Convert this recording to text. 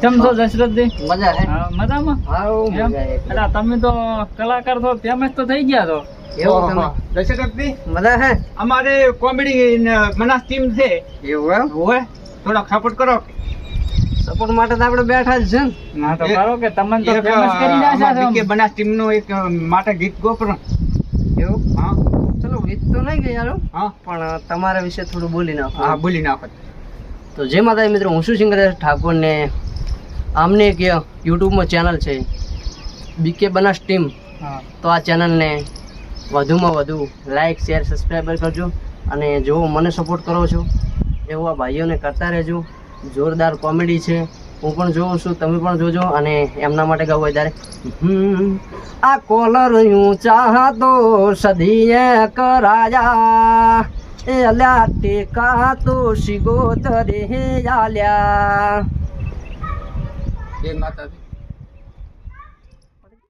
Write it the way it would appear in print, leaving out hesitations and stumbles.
કેમ છો દશરથજી? મજા હે? હા, મજામાં? હાઉ એમ? મજા હે. અલા, તમે તો કલાકાર છો, ફેમસ તો થઈ ગયા છો. એવું તમે દશરથજી, મજા હે? અમારે કોમેડી મનાસ ટીમ છે. એવું એમ? હોય થોડો સપોર્ટ કરો. સપોર્ટ માટે તો આપણે બેઠા જ છે ને. ના તો એક- કરો કે તમને તો એક, ફેમસ કરી નાખ્યા અમારા છો. બીકે બનાસ ટીમ નું એક માટે ગીત ગોપરો. એવું? હા ચલો ગીત તો નહીં ગઈ યાર હા પણ તમારા વિશે થોડું બોલી નાખો. હા, બોલી નાખો. તો જય માતાજી મિત્રો, હું છું સિંગર ઠાકોર ને આમને એક યુટ્યુબમાં ચેનલ છે બીકે બનાસ ટીમ. હા. તો આ ચેનલને વધુમાં વધુ લાઈક શેર સબસ્ક્રાઈબર કરજો અને જો મને સપોર્ટ કરો છો એવું આ ભાઈઓને કરતા રહેજો. જોરદાર કોમેડી છે, હું પણ જોઉં છું, તમે પણ જોજો. અને એમના માટે ગાવું હોય ત્યારે આ કોલર ઊંચા તો સદીએ કરાયા એ અલ્યા ટેકા તો શિગોતરે આલ્યા. જય માતાજી.